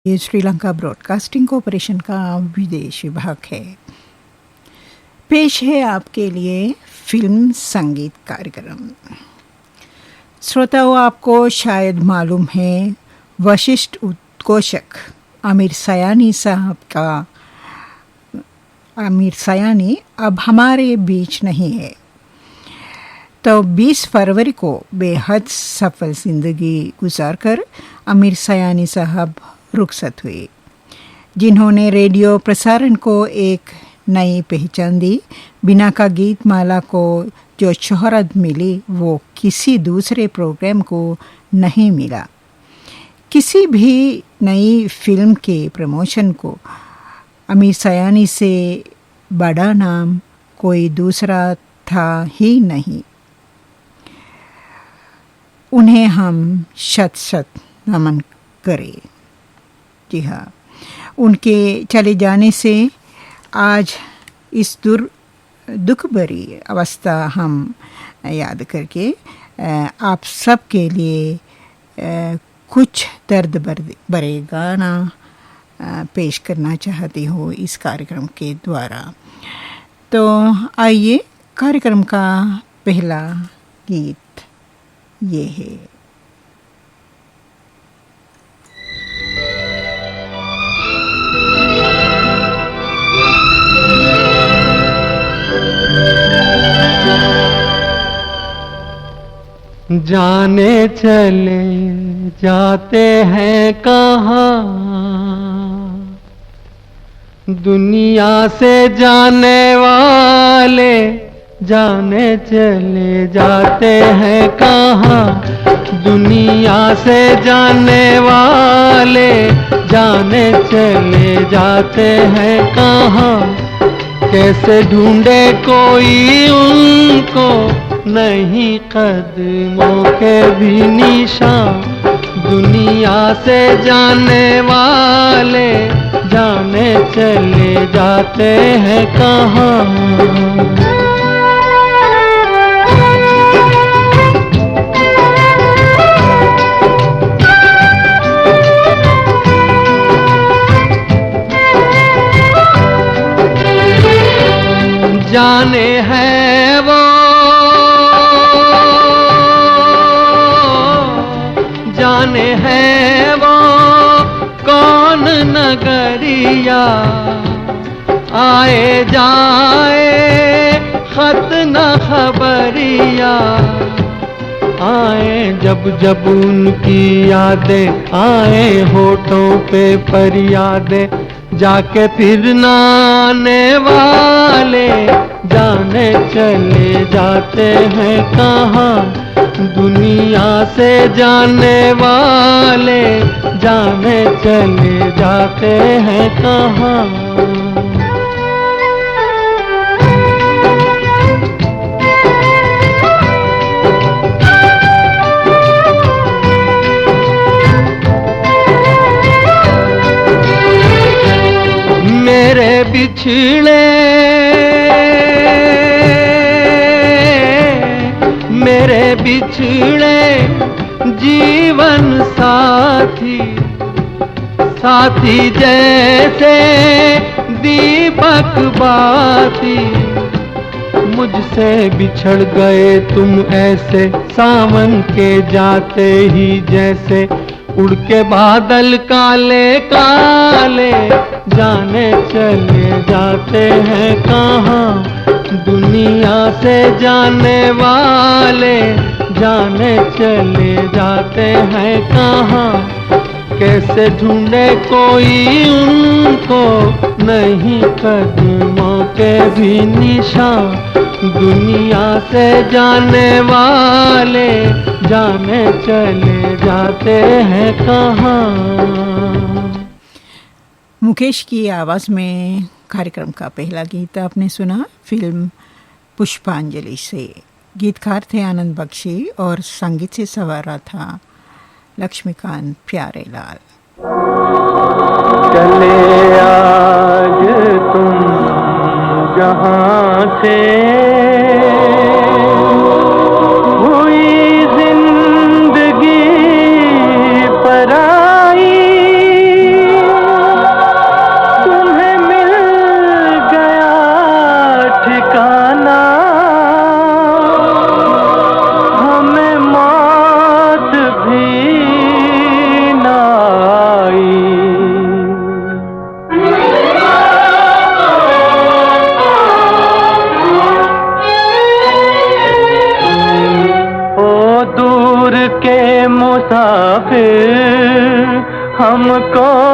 ये Sri Lanka broadcasting corporation का विदेश विभाग है। पेश है आपके लिए फिल्म संगीत कार्यक्रम। श्रोताओं, आपको शायद मालूम है वशिष्ठ उद्घोषक आमिर सयानी अब हमारे बीच नहीं है। तो 20 फरवरी को बेहद सफल जिंदगी गुजारकर आमिर सयानी साहब रुखसत हुए, जिन्होंने रेडियो प्रसारण को एक नई पहचान दी। बिना का गीत माला को जो शोहरत मिली वो किसी दूसरे प्रोग्राम को नहीं मिला। किसी भी नई फिल्म के प्रमोशन को आमिर सयानी से बड़ा नाम कोई दूसरा था ही नहीं। उन्हें हम शत शत नमन करें। जी हाँ, उनके चले जाने से आज इस दुख भरी अवस्था हम याद करके आप सब के लिए कुछ दर्द भरे गाना पेश करना चाहती हूँ इस कार्यक्रम के द्वारा। तो आइए, कार्यक्रम का पहला गीत ये है। जाने चले जाते हैं कहाँ, दुनिया से जाने वाले जाने चले जाते हैं कहाँ, दुनिया से जाने वाले जाने चले जाते हैं कहाँ। कैसे ढूंढे कोई उनको, नहीं कदमों के भी निशान, दुनिया से जाने वाले जाने चले जाते हैं कहाँ। जाने हैं वो, जाने हैं वो कौन नगरिया, आए जाए खत न खबरिया, आए जब जब उनकी यादें आए होठों पे फरियादें, जाके फिर न आने वाले जाने चले जाते हैं कहाँ, दुनिया से जाने वाले जाने चले जाते हैं कहाँ। मेरे बिछड़े मेरे बिछड़े जीवन साथी, साथी जैसे दीपक बाती, मुझसे बिछड़ गए तुम ऐसे सावन के जाते ही जैसे, उड़ के बादल काले काले जाने चले जाते हैं कहाँ, दुनिया से जाने वाले जाने चले जाते हैं कहाँ। कैसे ढूंढे कोई उनको, नहीं कदमों के भी निशान, दुनिया से जाने वाले जाने चले जाते हैं कहाँ। मुकेश की आवाज़ में कार्यक्रम का पहला गीत आपने सुना फिल्म पुष्पांजलि से। गीतकार थे आनंद बख्शी और संगीत से सवारा था लक्ष्मीकांत प्यारेलाल। चले आज तुम जहाँ से, हुई जिंदगी पराई,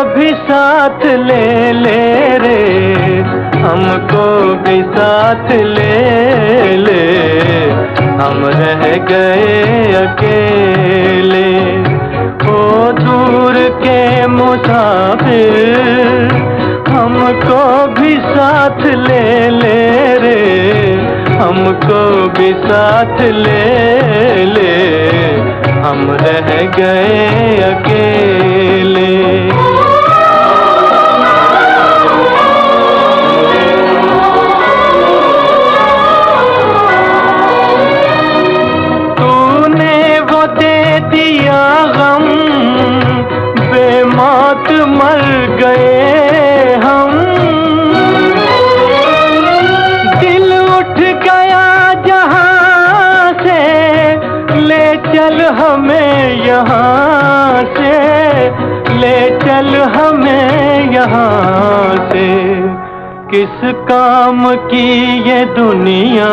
भी साथ ले ले रे, हमको भी साथ ले ले, हम रह गए अकेले। ओ दूर के मुसाफिर, हमको भी साथ ले ले रे, हमको भी साथ ले ले, हम रह गए अकेले। तूने वो दे दिया गम, बेमौत मर गए हम। दिल उठ गया जहां से, ले चल हमें यहाँ से, ले चल हमें यहाँ से। किस काम की ये दुनिया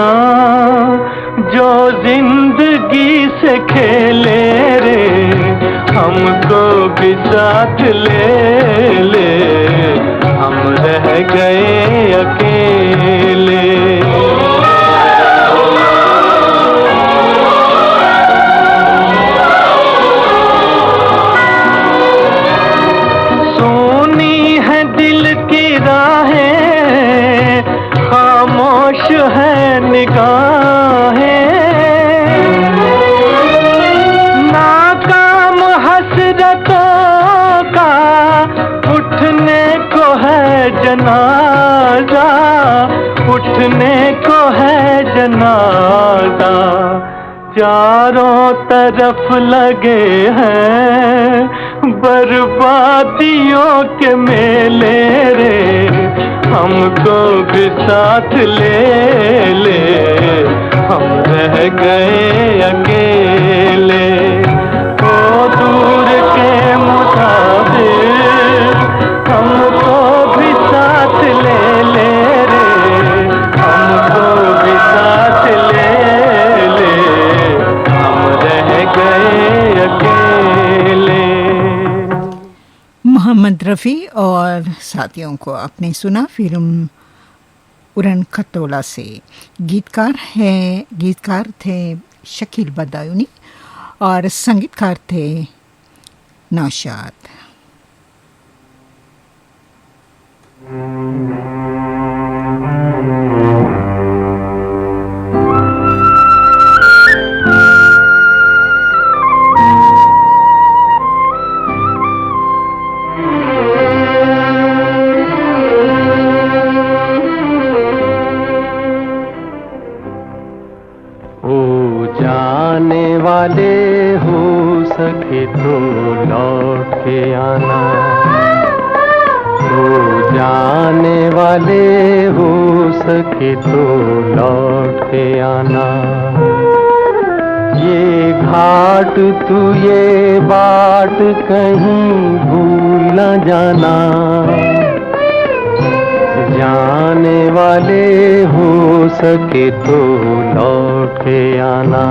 जो जिंदगी से खेले रे, हमको भी साथ ले ले, हम रह गए अकेले। सोनी है दिल की राहें, खामोश है निगाहें, नाकाम हसरतों का उठने को है जनाजा, उठने को है जनाजा। चारों तरफ लगे हैं बर्बादियों के मेले रे, हमको भी साथ ले ले, हम रह गए अकेले। ओ दूर के मुसाफिर, हमको भी साथ ले ले रे, हमको भी साथ ले ले, हम रह गए अकेले। मोहम्मद रफ़ी और साथियों को आपने सुना फिल्म उड़न खटोला से। गीतकार थे शकील बदायूनी और संगीतकार थे नौशाद। वाले हो सके तो लौट के आना, तो जाने वाले हो सके तो लौट के आना। ये घाट तू ये बाट कहीं भूल न जाना, जाने वाले हो सके तो लौट के आना।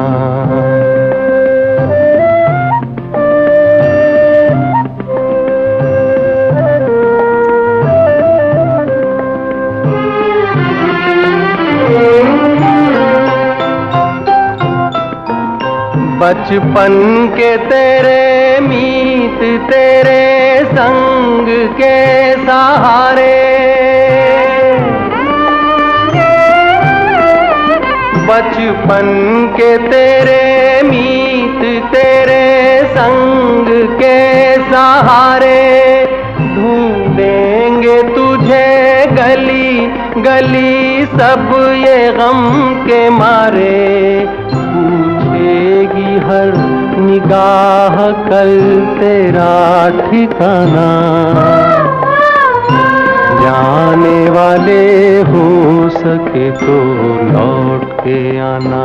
बचपन के तेरे मीत तेरे संग के सहारे, बचपन के तेरे मीत तेरे संग के सहारे, ढूंढेंगे तुझे गली गली सब ये गम के मारे। पूछेगी हर निगाह कल तेरा ठिकाना, जाने वाले हो सके तो लौट के आना।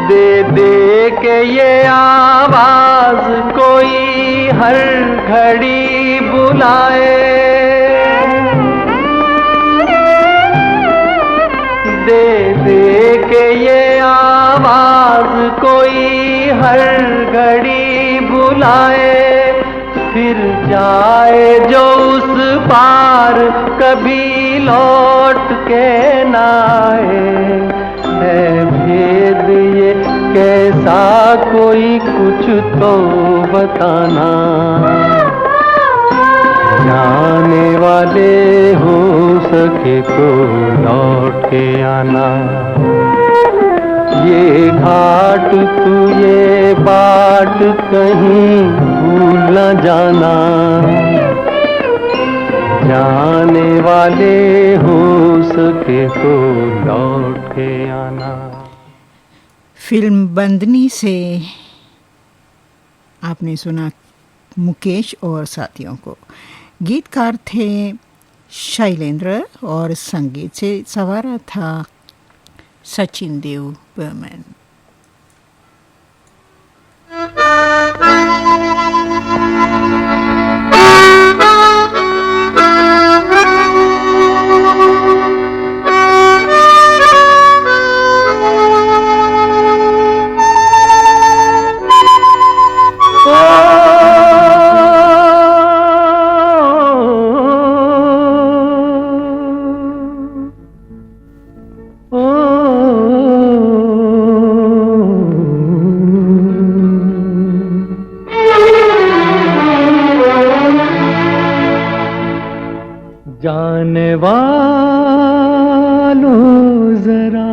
दे दे के ये हर घड़ी बुलाए, दे दे के ये आवाज कोई हर घड़ी बुलाए, फिर जाए जो उस पार कभी लौट के ना आए। है भेद ये कैसा कोई कुछ तो बताना, जाने वाले हो सके तो लौट के आना। ये घाट तू ये बाट कहीं भूल न जाना, जाने वाले हो सके तो लौट के आना। फिल्म बंदनी से आपने सुना मुकेश और साथियों को। गीतकार थे शैलेंद्र और संगीत से सवारा था सचिन देव बर्मन। जाने वालों जरा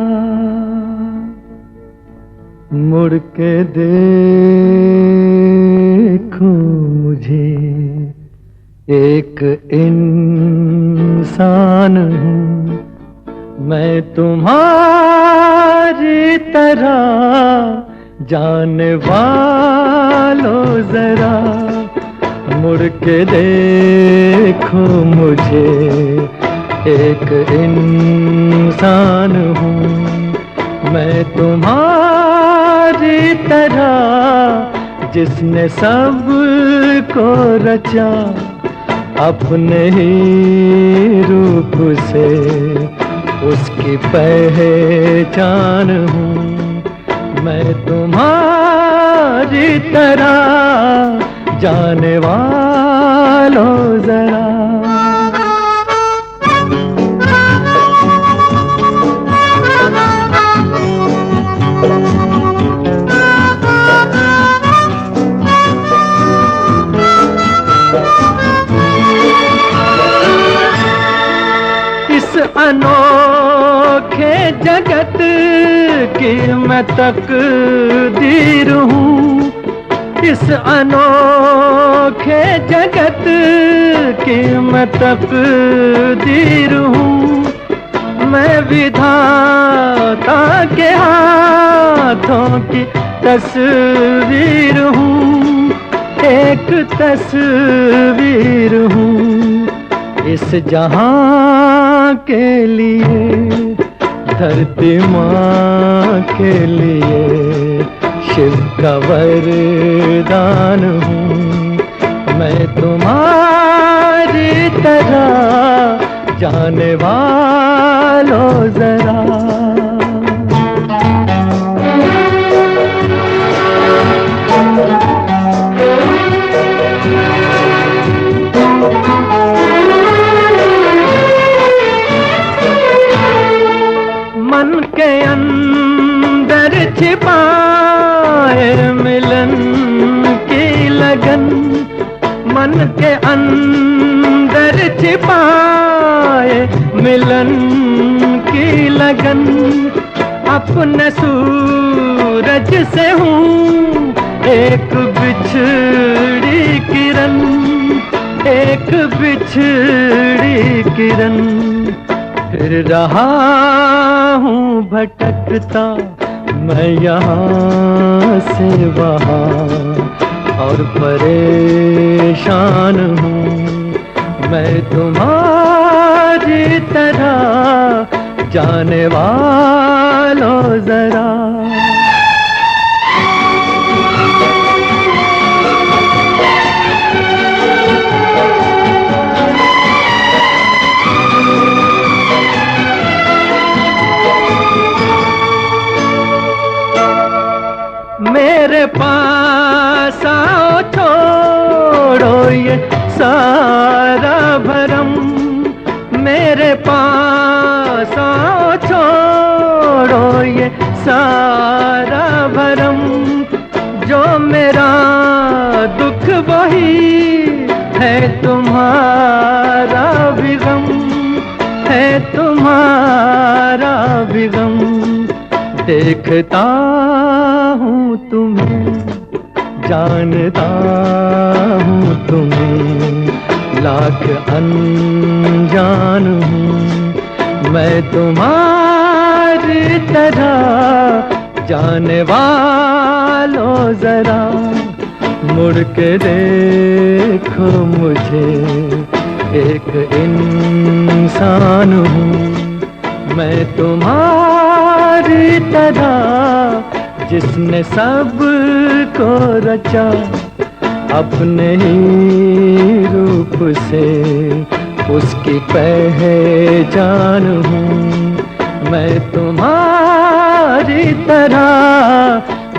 मुड़ के देखो मुझे, एक इंसान हूँ मैं तुम्हारी तरह। जाने वालों जरा मुड़ के देखो मुझे, एक इंसान हूँ मैं तुम्हारी तरह। जिसने सब को रचा अपने ही रूप से, उसकी पहचान हूँ मैं तुम्हारी तरह। जाने वालों जरा इस अनोखे जगत की मैं तकदीर हूँ, इस अनोखे जगत की मैं तकदीर हूँ। मैं विधाता के हाथों की तस्वीर हूँ, एक तस्वीर हूँ। इस जहां के लिए, धरती माँ के लिए शिव का वरदान हूँ मैं तुम्हारी तरह। जाने वालों जरा मन के अंदर छिपाए मिलन की लगन, मन के अंदर छिपाए मिलन की लगन। अपने सूरज से हूँ एक बिछड़ी किरण, एक बिछड़ी किरण। फिर रहा हूँ भटकता मैं यहाँ से वहाँ, और परेशान हूँ मैं तुम्हारी तरह। जाने वालों जरा आओ छोड़ो ये सारा भरम, मेरे पास आओ छोड़ो ये सारा भरम, जो मेरा दुख वही है तुम्हारा भी गम, है तुम्हारा भी गम। देखता हूँ तुम्हें, जानता हूँ तुम्हें, लाख अनजान हूँ मैं तुम्हारी तरह। जाने वालों जरा मुड़ के देखो मुझे, एक इंसान हूँ मैं तुम्हारी तरह, जिसने सब को रचा अपने ही रूप से, उसकी पहचान हूँ मैं तुम्हारी तरह।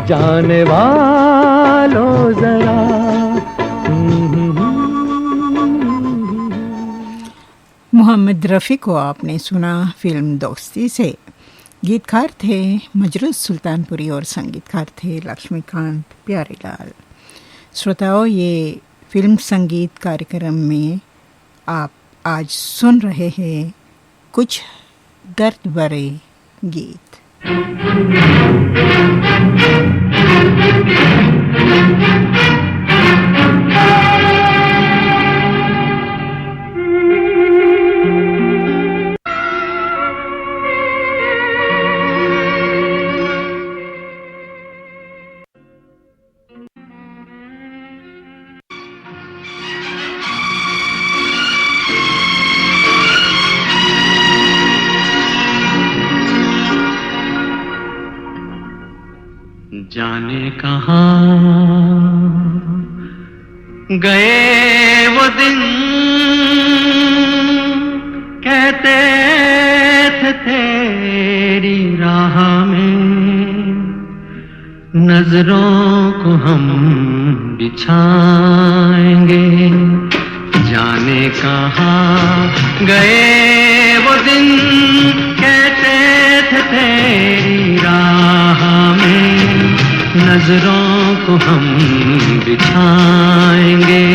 जाने वालों जरा। मोहम्मद रफ़ी को आपने सुना फिल्म दोस्ती से। गीतकार थे मजरूस सुल्तानपुरी और संगीतकार थे लक्ष्मीकांत प्यारेलाल। श्रोताओं, ये फिल्म संगीत कार्यक्रम में आप आज सुन रहे हैं कुछ दर्द भरे गीत। जाने कहाँ गए वो दिन, कहते थे तेरी राह में नजरों को हम बिछाएंगे। जाने कहाँ गए वो दिन, कहते थे तेरी राह में नजरों को हम बिछाएंगे।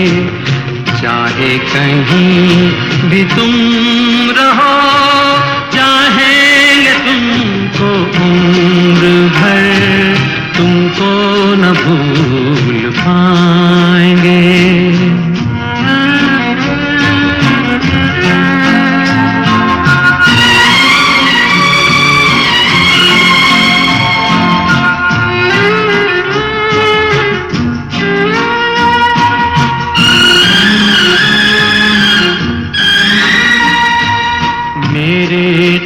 चाहे कहीं भी तुम रहो, चाहेंगे तुमको उम्र भर, तुमको न भूल पाएंगे।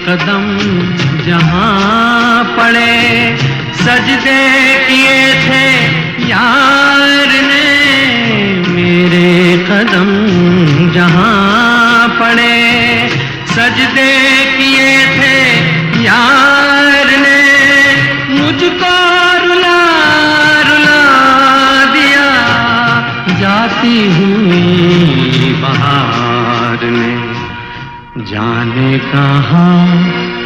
कदम जहाँ पड़े, सजदे किए थे यार ने। मेरे कदम जहाँ पड़े, सजदे किए थे यार ने। मुझको रुला रुला दिया जाती हुई बहार ने। जाने कहाँ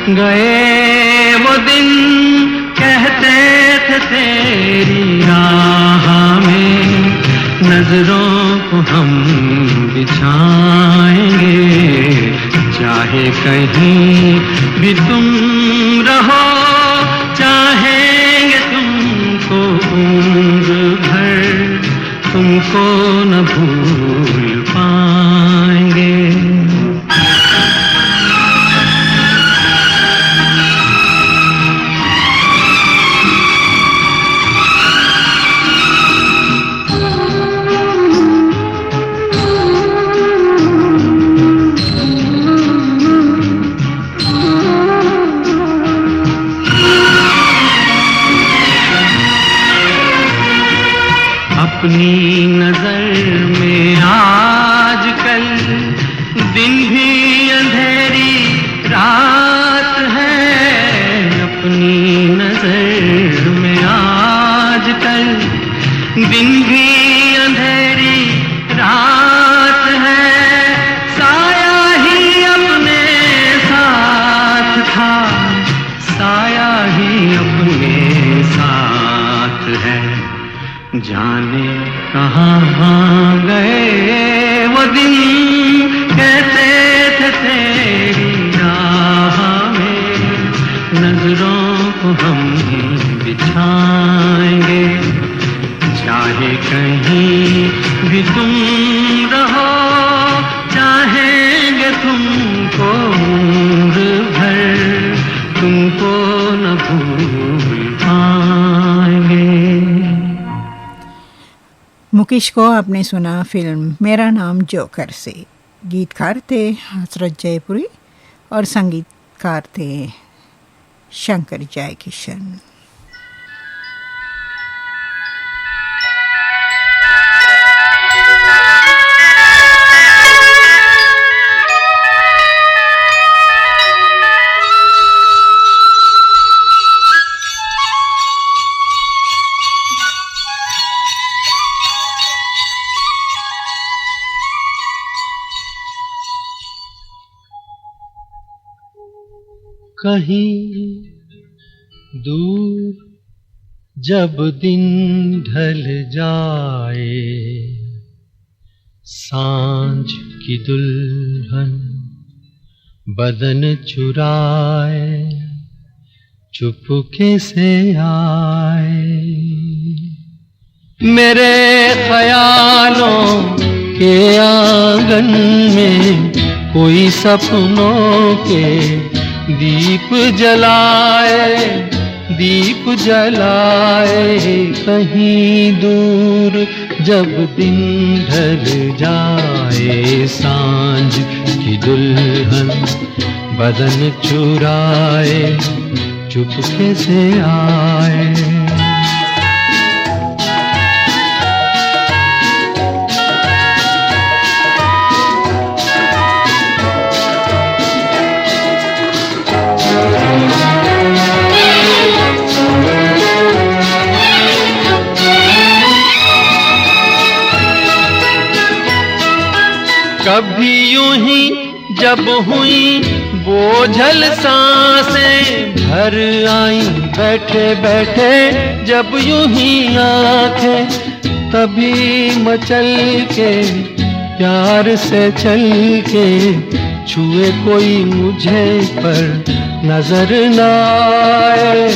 गए वो दिन, कहते थे तेरी राह में नजरों को हम बिछाएंगे। चाहे कहीं भी तुम रहो, चाहेंगे तुमको उम्र भर, तुमको न भूल पाएंगे। अपनी नजर में आजकल दिन भी अंधेरी रात है। अपनी नजर में आजकल दिन भी अंधेरी रात है, साया ही अपने साथ था, साया ही अपने साथ है। जाने कहाँ गए वो दिन, कहते थे तेरी राह में नजरों को हम बिछाएंगे, चाहे कहीं भी तुम रहो, चाहेंगे तुमको उम्र भर, तुमको न भूल पाएंगे। मुकेश को आपने सुना फिल्म मेरा नाम जोकर से। गीतकार थे हसरत जयपुरी और संगीतकार थे शंकर जयकिशन। कहीं दूर जब दिन ढल जाए, सांझ की दुल्हन बदन चुराए, चुपके से आए, मेरे ख्यालों के आंगन में कोई सपनों के दीप जलाए, दीप जलाए। कहीं दूर जब दिन ढल जाए, सांझ की दुल्हन बदन चुराए, चुपके से आए। कभी यूं ही जब हुई बोझल सांसें भर आई, बैठे बैठे जब यूं ही आंखें, तभी मचल के प्यार से चल के छुए कोई मुझे पर नजर न आए,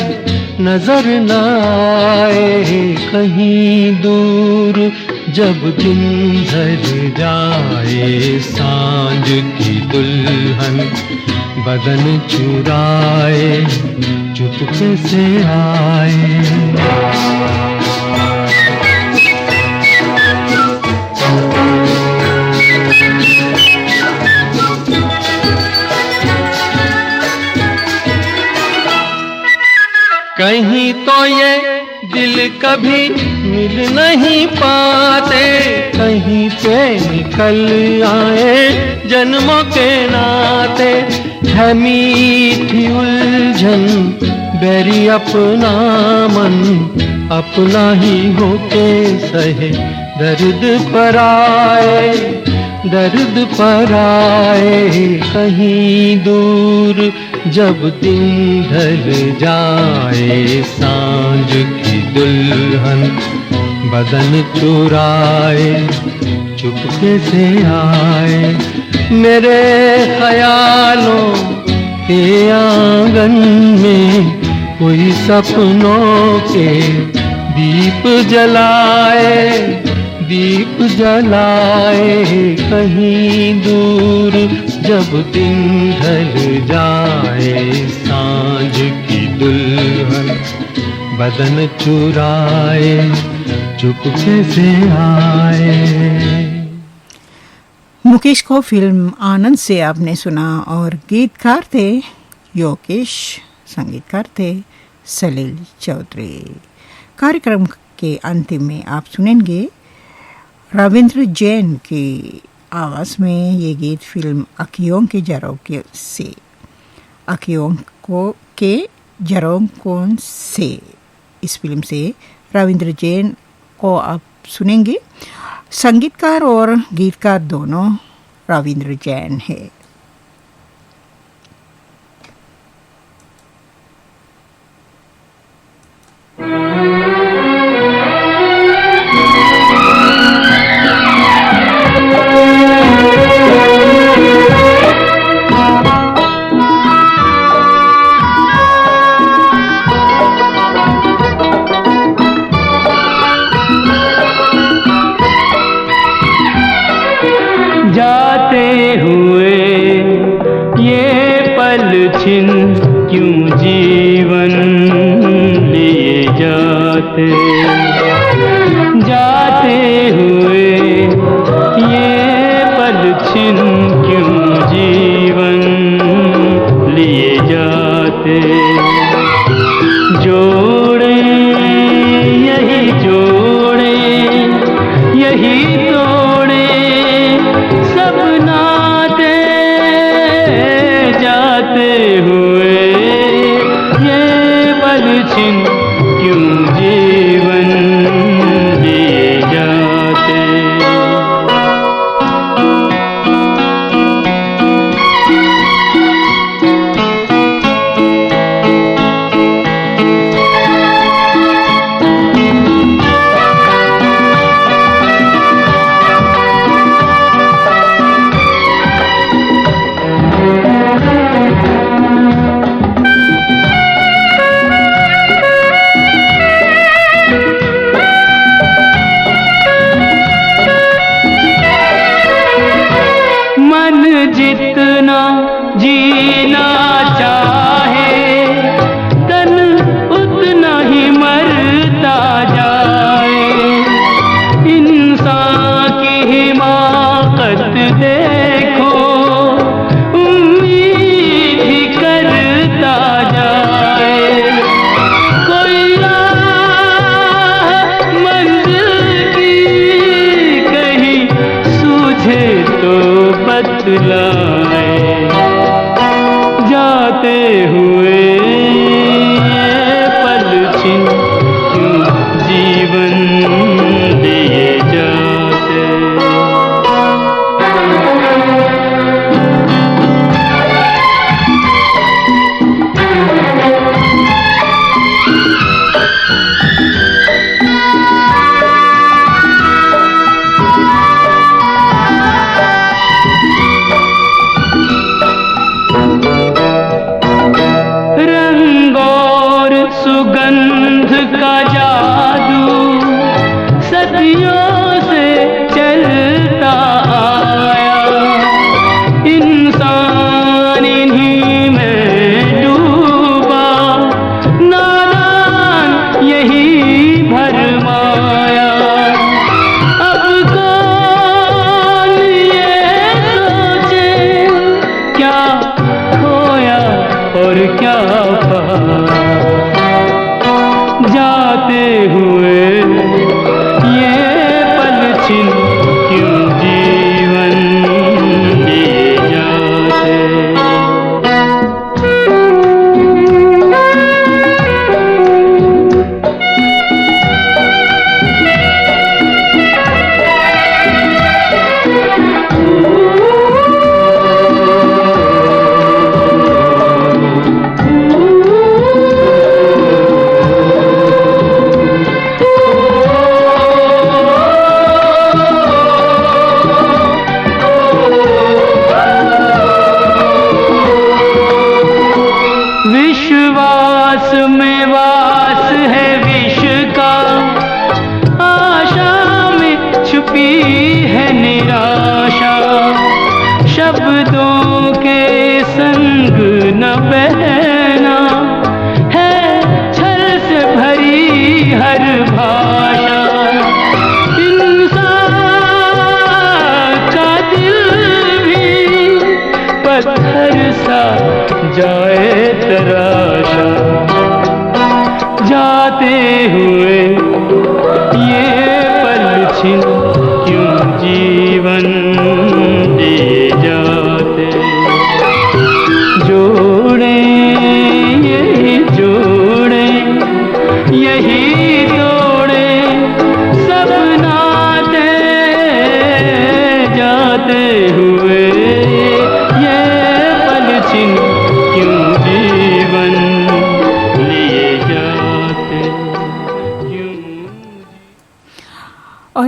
नजर न आए। कहीं दूर जब दिन ढल जाए, सांझ की दुल्हन बदन चुराए, चुपके से आए। कहीं तो ये दिल कभी मिल नहीं पाते, कहीं पे निकल आए जन्मों के नाते। है मीठी उलझन बैरी अपना मन, अपना ही होके सहे दर्द पर आए, दर्द पर आए। कहीं दूर जब दिन ढल जाए, सांझ की दुल्हन बदन चुराए, चुपके से आए। मेरे ख्यालों के आंगन में कोई सपनों के दीप जलाए, दीप जलाए। कहीं दूर जब दिन ढल जाए, सांझ की दुल्हन बदन चुराए, चुपके से आए। मुकेश को फिल्म आनंद से आपने सुना और गीतकार थे योगेश, संगीतकार थे सलील चौधरी। कार्यक्रम के अंतिम में आप सुनेंगे रविंद्र जैन की आवाज़ में ये गीत फिल्म अखियों के झरोखे से, अखियों के झरोखों से, इस फिल्म से रविंद्र जैन को आप सुनेंगे। संगीतकार और गीतकार दोनों रविंद्र जैन है। जाते हुए ये पल छिन क्यों जीवन लिए जाते, जाते हुए ये पल छिन क्यों जीवन लिए जाते। जोड़े यही जोड़े यही तोड़े सब नाते, जाते हुए ये पल छिन क्यों जीवन लिए जाते। मन जितना जीना चाहे तन उतना ही मरता जाए। इंसान की हिमाकत देखो उम्मीद ही करता जाए। कोई राह मंजिल की कहीं सूझे तो बतलाए। जाते हुए ये पल छिन क्यों जीवन लिए जाते। रंग और सुगंध का जादू सदियों से चलता आया। इंसान इन्हीं में डूबा, नादान यही भरमाया। अब कौन ये सोचे क्या खोया और क्या पाया। जाते हुए ये पल छिन क्यों जीवन लिए जाते। विश्वास में वास है विष का, आशा में छुपी है निराशा। शब्दों के संग न बहना है छल से भरी हर भाषा। इंसान का दिल भी पत्थर सा जाए तराशा। जाते हुए ये पल छिन क्यों जीवन लिए जाते। जोड़े यही जोड़े यही तोड़े सब ना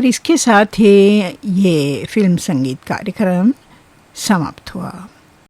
और इसके साथ ही ये फिल्म संगीत कार्यक्रम समाप्त हुआ।